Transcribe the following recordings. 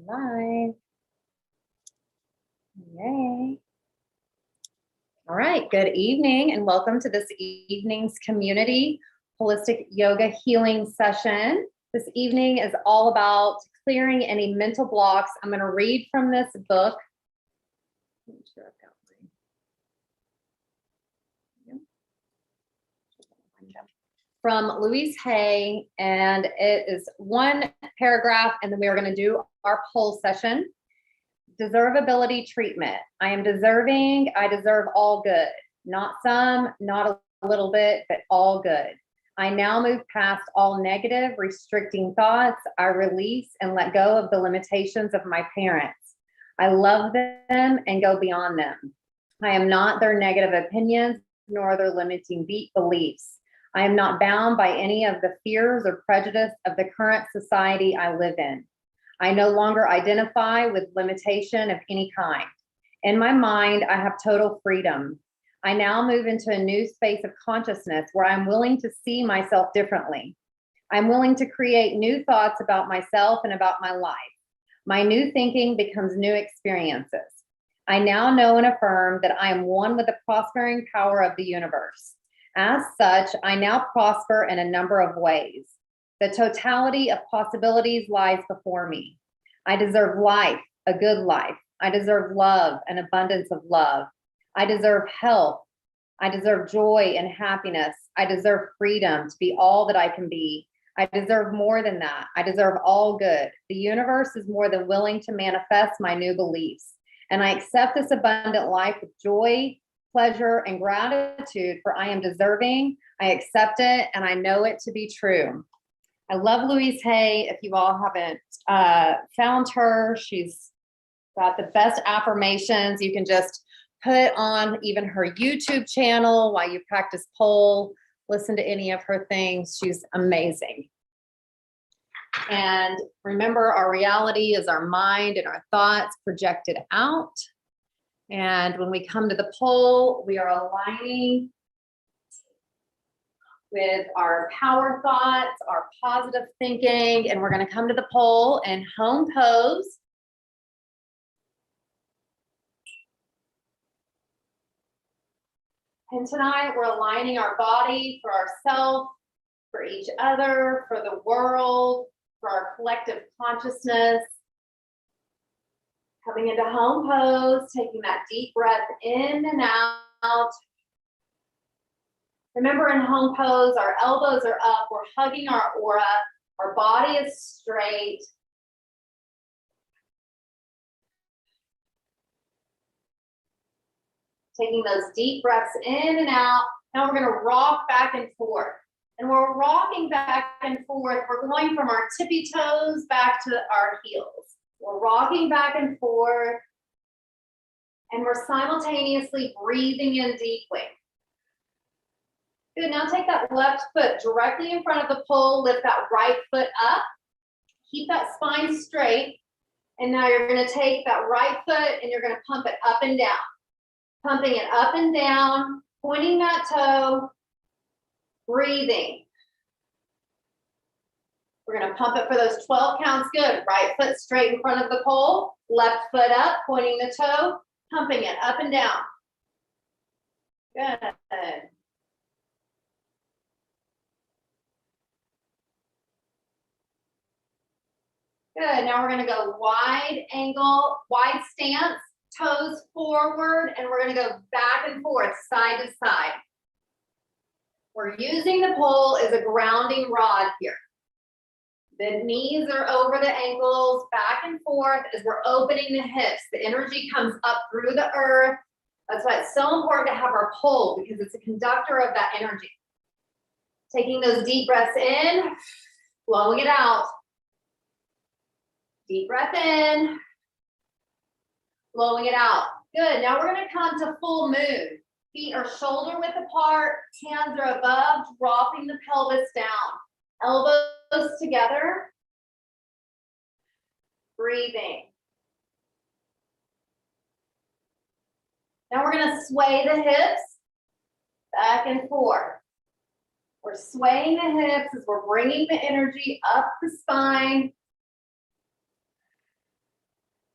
Live. Yay. All right, good evening and welcome to this evening's community Polistic Yoga healing session. This evening is all about clearing any mental blocks. I'm going to read from this book. Make sure I've got from Louise, and it is one paragraph, and then we are going to do our poll session. Deservability treatment. I am deserving. I deserve all good. Not some, not a little bit, but all good. I now move past all negative, restricting thoughts. I release and let go of the limitations of my parents. I love them and go beyond them. I am not their negative opinions, nor their limiting beliefs. I am not bound by any of the fears or prejudice of the current society I live in. I no longer identify with limitation of any kind. In my mind, I have total freedom. I now move into a new space of consciousness where I'm willing to see myself differently. I'm willing to create new thoughts about myself and about my life. My new thinking becomes new experiences. I now know and affirm that I am one with the prospering power of the universe. As such, I now prosper in a number of ways. The totality of possibilities lies before me. I deserve life, a good life. I deserve love, an abundance of love. I deserve health. I deserve joy and happiness. I deserve freedom to be all that I can be. I deserve more than that. I deserve all good. The universe is more than willing to manifest my new beliefs. And I accept this abundant life with joy, pleasure, and gratitude, for I am deserving. I accept it, and I know it to be true. I love Louise Hay. If you all haven't found her, she's got the best affirmations. You can just put on even her YouTube channel while you practice pole, listen to any of her things. She's amazing. And remember, our reality is our mind and our thoughts projected out. And when we come to the pole, we are aligning with our power thoughts, our positive thinking, and we're going to come to the pole in home pose. And tonight we're aligning our body for ourselves, for each other, for the world, for our collective consciousness. Coming into home pose, taking that deep breath in and out. Remember, in home pose, our elbows are up, we're hugging our aura, our body is straight. Taking those deep breaths in and out. Now we're going to rock back and forth. And we're rocking back and forth. We're going from our tippy toes back to our heels. We're rocking back and forth. And we're simultaneously breathing in deeply. Good, now take that left foot directly in front of the pole, lift that right foot up, keep that spine straight, and now you're going to take that right foot and you're going to pump it up and down. Pumping it up and down, pointing that toe, breathing. We're going to pump it for those 12 counts, good. Right foot straight in front of the pole, left foot up, pointing the toe, pumping it up and down. Good. Good, now we're gonna go wide angle, wide stance, toes forward, and we're gonna go back and forth, side to side. We're using the pole as a grounding rod here. The knees are over the ankles, back and forth as we're opening the hips. The energy comes up through the earth. That's why it's so important to have our pole, because it's a conductor of that energy. Taking those deep breaths in, blowing it out. Deep breath in, blowing it out. Good, now we're gonna come to full moon. Feet are shoulder width apart, hands are above, dropping the pelvis down. Elbows together. Breathing. Now we're gonna sway the hips back and forth. We're swaying the hips as we're bringing the energy up the spine.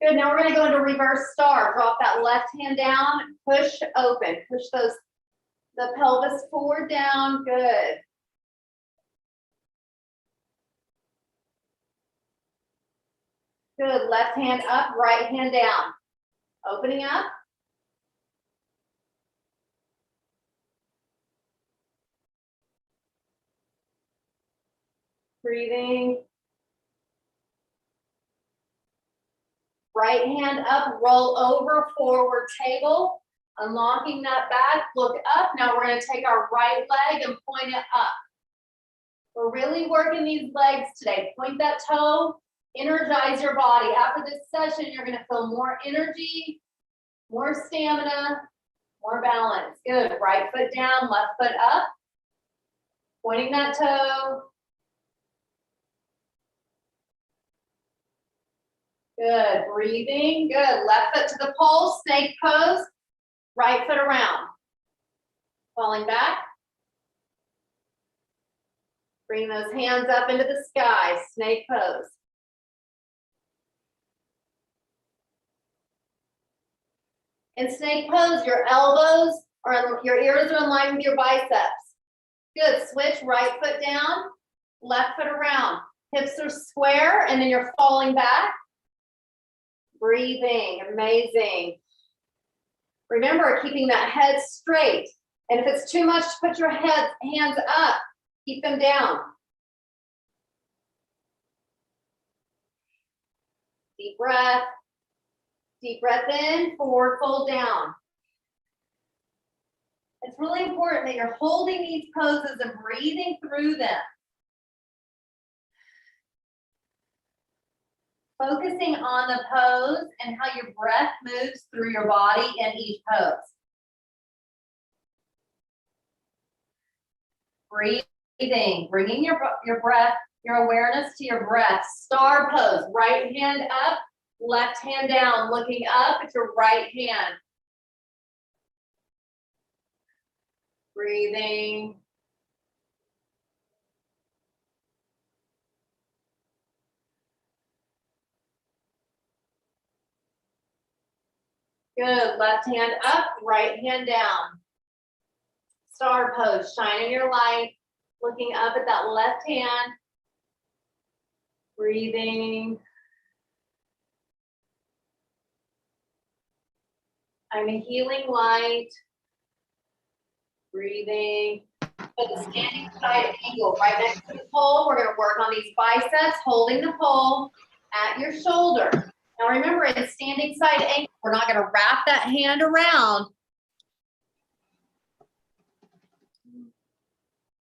Good, now we're gonna go into reverse star. Drop that left hand down, push open, push the pelvis forward down, good. Good, left hand up, right hand down. Opening up. Breathing. Right hand up, roll over, forward table. Unlocking that back, look up. Now we're gonna take our right leg and point it up. We're really working these legs today. Point that toe, energize your body. After this session, you're gonna feel more energy, more stamina, more balance. Good, right foot down, left foot up. Pointing that toe. Good, breathing, good. Left foot to the pole, snake pose. Right foot around. Falling back. Bring those hands up into the sky, snake pose. In snake pose, your elbows or your ears are in line with your biceps. Good, switch, right foot down, left foot around. Hips are square and then you're falling back. Breathing, amazing. Remember, keeping that head straight. And if it's too much to put your hands up, keep them down. Deep breath. Deep breath in, forward fold down. It's really important that you're holding these poses and breathing through them. Focusing on the pose and how your breath moves through your body in each pose. Breathing, bringing your breath, your awareness to your breath. Star pose, right hand up, left hand down, looking up at your right hand. Breathing. Good, left hand up, right hand down. Star pose, shining your light, looking up at that left hand. Breathing. I'm a healing light. Breathing. Put the standing side angle right next to the pole. We're going to work on these biceps, holding the pole at your shoulder. Now remember, in standing side angle, we're not going to wrap that hand around.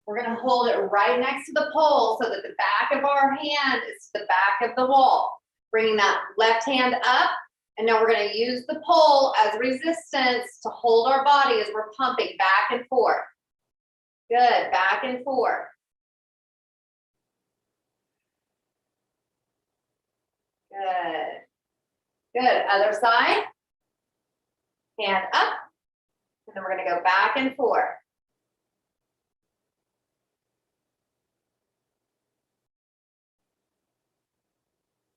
We're going to hold it right next to the pole so that the back of our hand is to the back of the wall. Bringing that left hand up. And now we're going to use the pole as resistance to hold our body as we're pumping back and forth. Good, back and forth. Good. Good, other side. Hand up. And then we're going to go back and forth.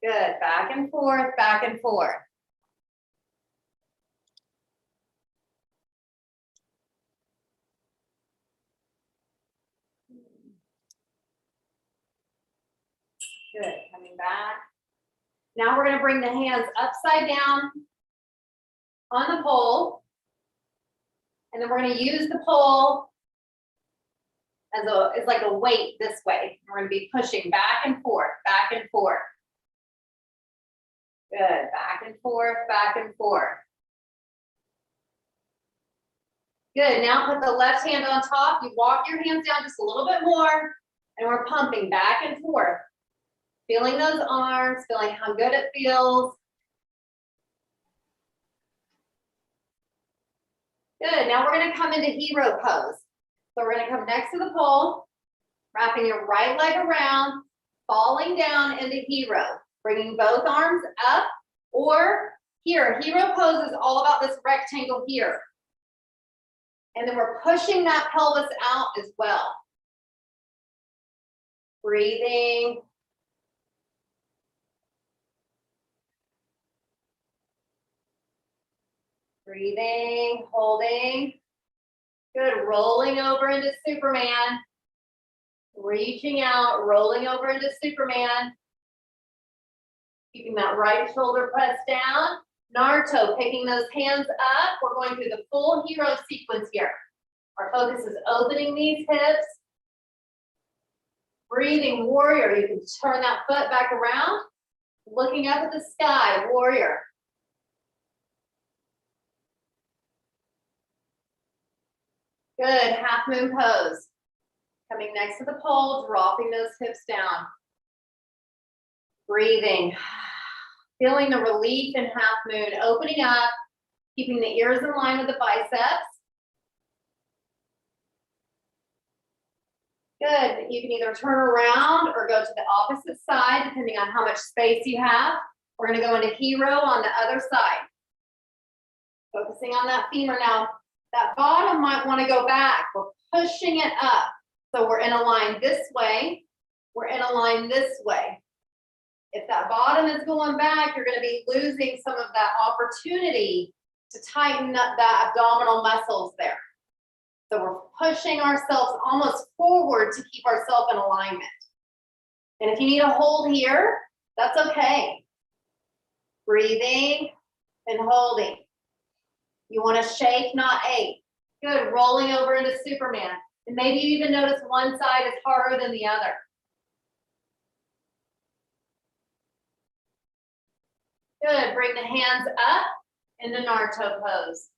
Good, back and forth, back and forth. Good, coming back. Now we're going to bring the hands upside down on the pole. And then we're going to use the pole as it's like a weight this way. We're going to be pushing back and forth, back and forth. Good, back and forth, back and forth. Good, now put the left hand on top. You walk your hands down just a little bit more, and we're pumping back and forth. Feeling those arms, feeling how good it feels. Good, now we're gonna come into hero pose. So we're gonna come next to the pole, wrapping your right leg around, falling down into hero, bringing both arms up, or here, hero pose is all about this rectangle here. And then we're pushing that pelvis out as well. Breathing. Breathing, holding. Good, rolling over into Superman. Reaching out, rolling over into Superman. Keeping that right shoulder pressed down. Naruto, picking those hands up. We're going through the full hero sequence here. Our focus is opening these hips. Breathing, warrior. You can turn that foot back around. Looking up at the sky, warrior. Good, half moon pose. Coming next to the pole, dropping those hips down. Breathing. Feeling the relief in half moon, opening up, keeping the ears in line with the biceps. Good, you can either turn around or go to the opposite side, depending on how much space you have. We're gonna go into hero on the other side. Focusing on that femur now. That bottom might wanna go back. We're pushing it up. So we're in a line this way. We're in a line this way. If that bottom is going back, you're gonna be losing some of that opportunity to tighten up the abdominal muscles there. So we're pushing ourselves almost forward to keep ourselves in alignment. And if you need a hold here, that's okay. Breathing and holding. You wanna shake, not ache. Good, rolling over into Superman. And maybe you even notice one side is harder than the other. Good, bring the hands up into Naruto pose.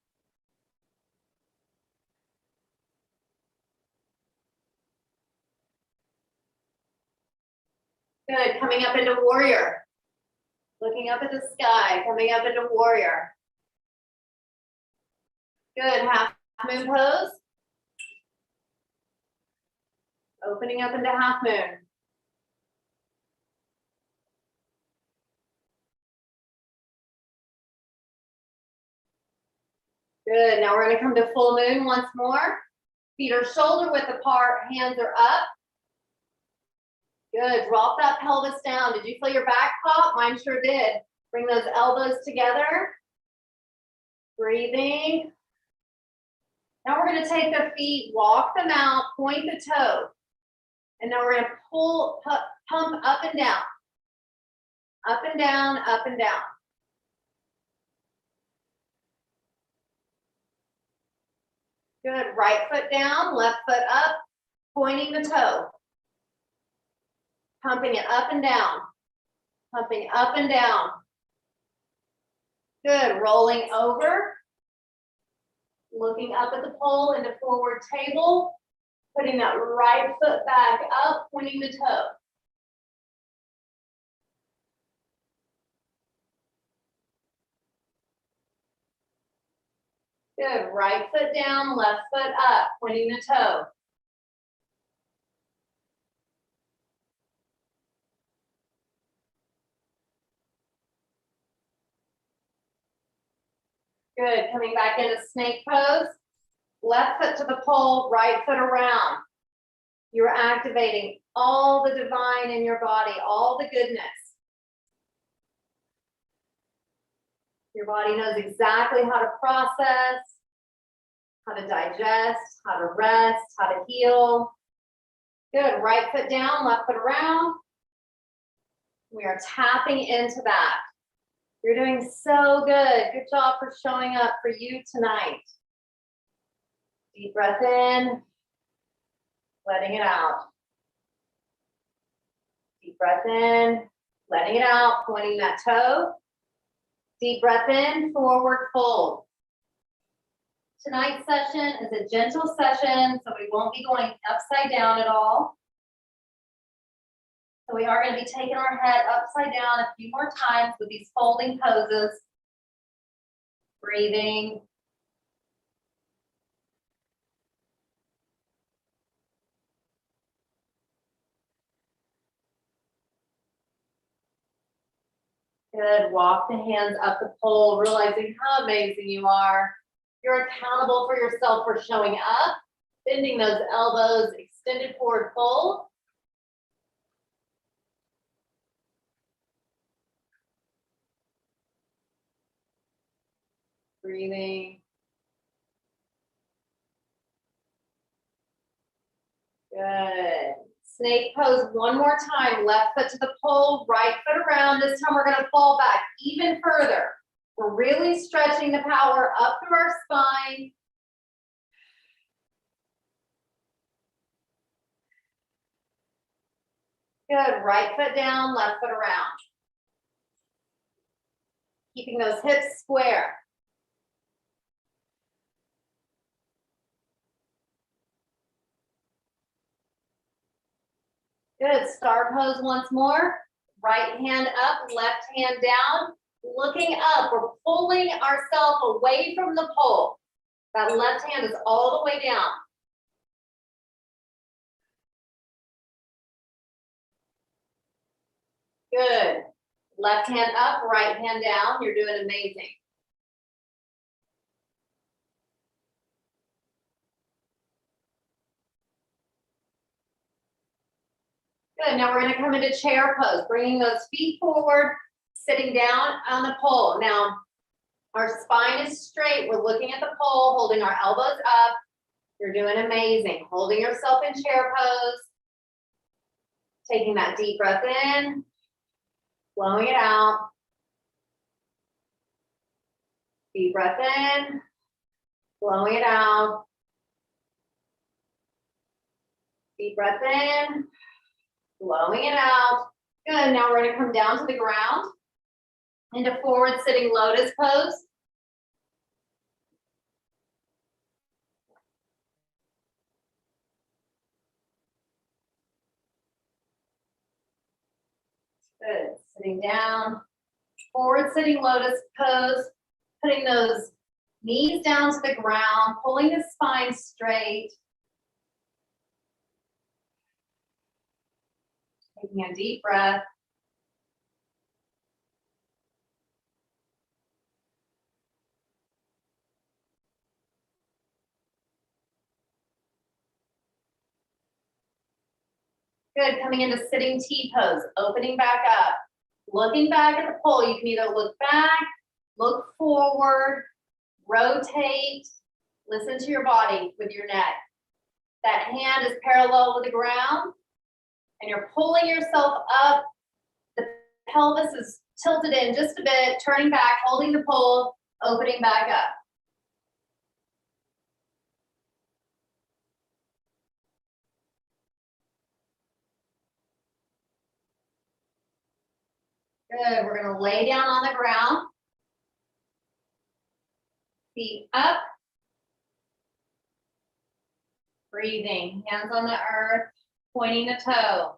Good, coming up into warrior. Looking up at the sky, coming up into warrior. Good, half moon pose. Opening up into half moon. Good, now we're gonna come to full moon once more. Feet are shoulder width apart, hands are up. Good, drop that pelvis down. Did you feel your back pop? Mine sure did. Bring those elbows together. Breathing. Now we're gonna take the feet, walk them out, point the toe. And now we're gonna pump up and down. Up and down, up and down. Good, right foot down, left foot up, pointing the toe. Pumping it up and down. Pumping up and down. Good, rolling over. Looking up at the pole into forward table. Putting that right foot back up, pointing the toe. Good, right foot down, left foot up, pointing the toe. Good, coming back into snake pose. Left foot to the pole, right foot around. You're activating all the divine in your body, all the goodness. Your body knows exactly how to process, how to digest, how to rest, how to heal. Good, right foot down, left foot around. We are tapping into that. You're doing so good. Good job for showing up for you tonight. Deep breath in, letting it out. Deep breath in, letting it out, pointing that toe. Deep breath in, forward fold. Tonight's session is a gentle session, so we won't be going upside down at all. So we are going to be taking our head upside down a few more times with these folding poses. Breathing. Good, walk the hands up the pole, realizing how amazing you are. You're accountable for yourself for showing up, bending those elbows, extended forward fold. Breathing. Good. Snake pose one more time. Left foot to the pole, right foot around. This time we're going to fall back even further. We're really stretching the power up through our spine. Good. Right foot down, left foot around. Keeping those hips square. Good. Star pose once more. Right hand up, left hand down. Looking up. We're pulling ourselves away from the pole. That left hand is all the way down. Good. Left hand up, right hand down. You're doing amazing. Good. Now we're going to come into chair pose, bringing those feet forward, sitting down on the pole. Now, our spine is straight. We're looking at the pole, holding our elbows up. You're doing amazing. Holding yourself in chair pose. Taking that deep breath in, blowing it out. Deep breath in, blowing it out. Deep breath in, blowing it out. Good. Now we're going to come down to the ground into forward sitting lotus pose. Good. Sitting down, forward sitting lotus pose, putting those knees down to the ground, pulling the spine straight. Taking a deep breath. Good. Coming into sitting T pose, opening back up. Looking back at the pole, you can either look back, look forward, rotate, listen to your body with your neck. That hand is parallel with the ground, and you're pulling yourself up. The pelvis is tilted in just a bit, turning back, holding the pole, opening back up. Good. We're going to lay down on the ground. Feet up. Breathing. Hands on the earth, pointing the toe.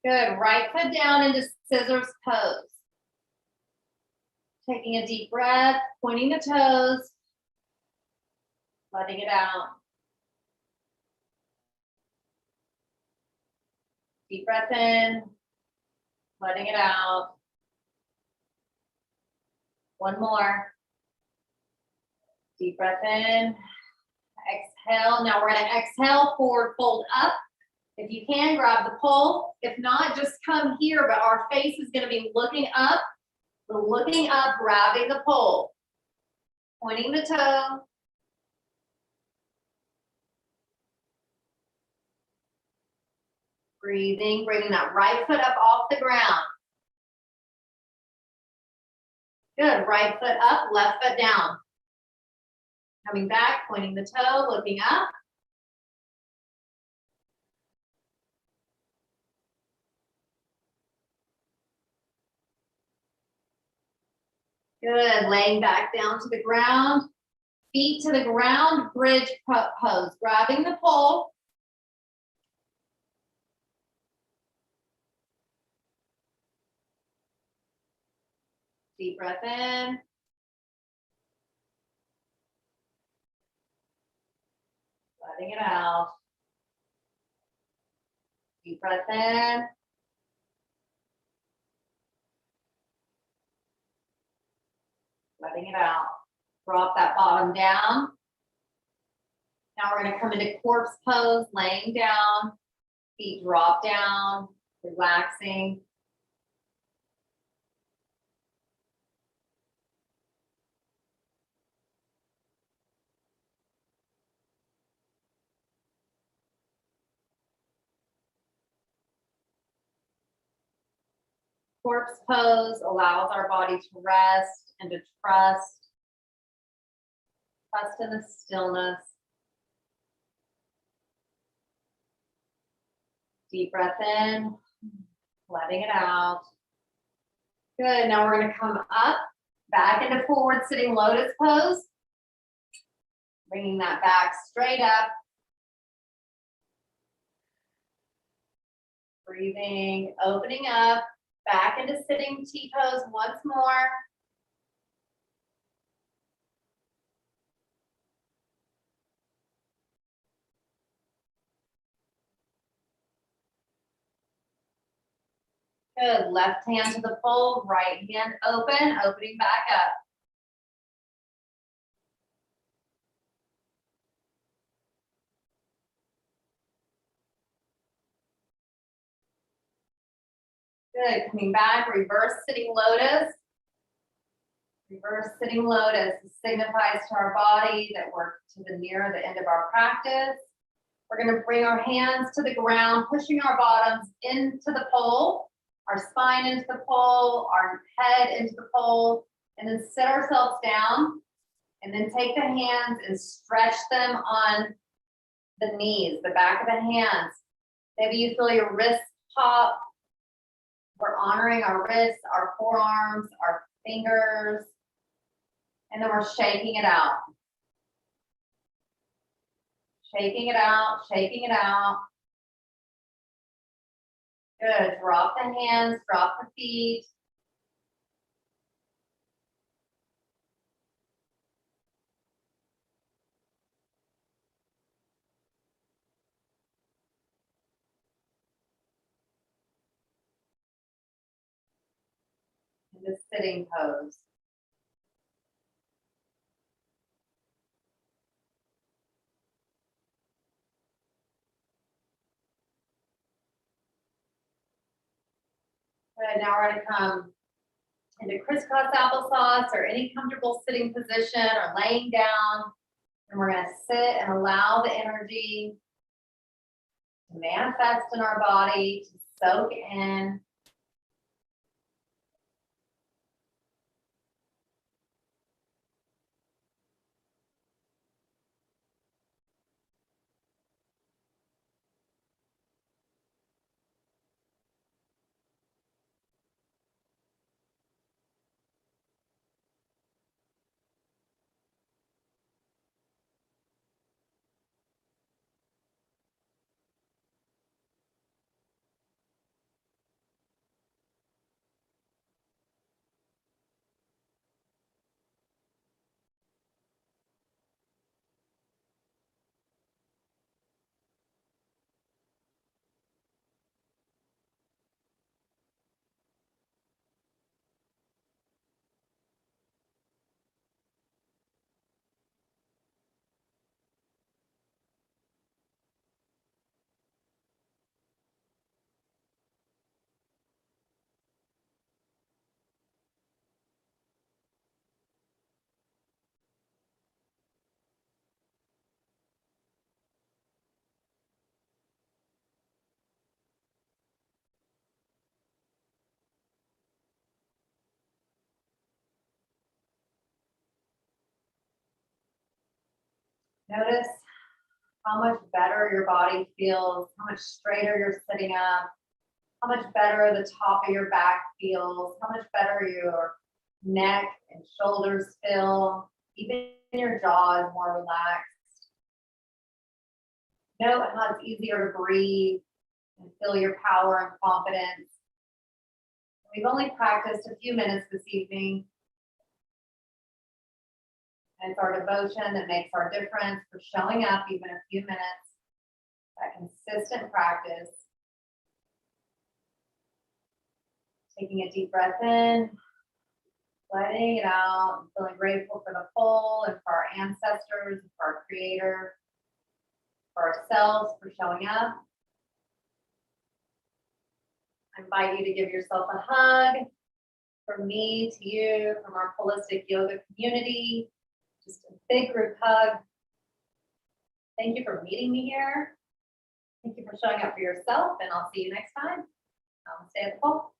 Good. Right foot down into scissors pose. Taking a deep breath, pointing the toes, letting it out. Deep breath in, letting it out. One more. Deep breath in, exhale. Now we're going to exhale, forward fold up. If you can, grab the pole. If not, just come here, but our face is going to be looking up. We're looking up, grabbing the pole, pointing the toe. Breathing, bringing that right foot up off the ground. Good, right foot up, left foot down. Coming back, pointing the toe, looking up. Good, laying back down to the ground. Feet to the ground, bridge pose. Grabbing the pole. Deep breath in. Letting it out. Deep breath in. Letting it out. Drop that bottom down. Now we're going to come into corpse pose, laying down, feet drop down, relaxing. Corpse pose allows our body to rest and to trust in the stillness. Deep breath in, letting it out. Good, now we're gonna come up, back into forward sitting lotus pose. Bringing that back straight up. Breathing, opening up, back into sitting T-pose once more. Good, left hand to the full, right hand open, opening back up. Good, coming back, reverse sitting lotus. Reverse sitting lotus signifies to our body that we're to the near the end of our practice. We're going to bring our hands to the ground, pushing our bottoms into the pole, our spine into the pole, our head into the pole, and then sit ourselves down, and then take the hands and stretch them on the knees, the back of the hands. Maybe you feel your wrists pop. We're honoring our wrists, our forearms, our fingers, and then we're shaking it out. Shaking it out, shaking it out. Good, drop the hands, drop the feet. In the sitting pose. Good, now we're going to come into crisscross applesauce or any comfortable sitting position or laying down. And we're going to sit and allow the energy to manifest in our body, to soak in. Notice how much better your body feels, how much straighter you're sitting up, how much better the top of your back feels, how much better your neck and shoulders feel, even your jaw is more relaxed. Note how it's easier to breathe and feel your power and confidence. We've only practiced a few minutes this evening. And it's our devotion that makes our difference for showing up even a few minutes, that consistent practice. Taking a deep breath in, letting it out, feeling grateful for the full and for our ancestors, and for our creator. for ourselves, for showing up. I invite you to give yourself a hug from me to you, from our Polistic Yoga community. Just a big group hug. Thank you for meeting me here. Thank you for showing up for yourself, and I'll see you next time. Stay at the pole.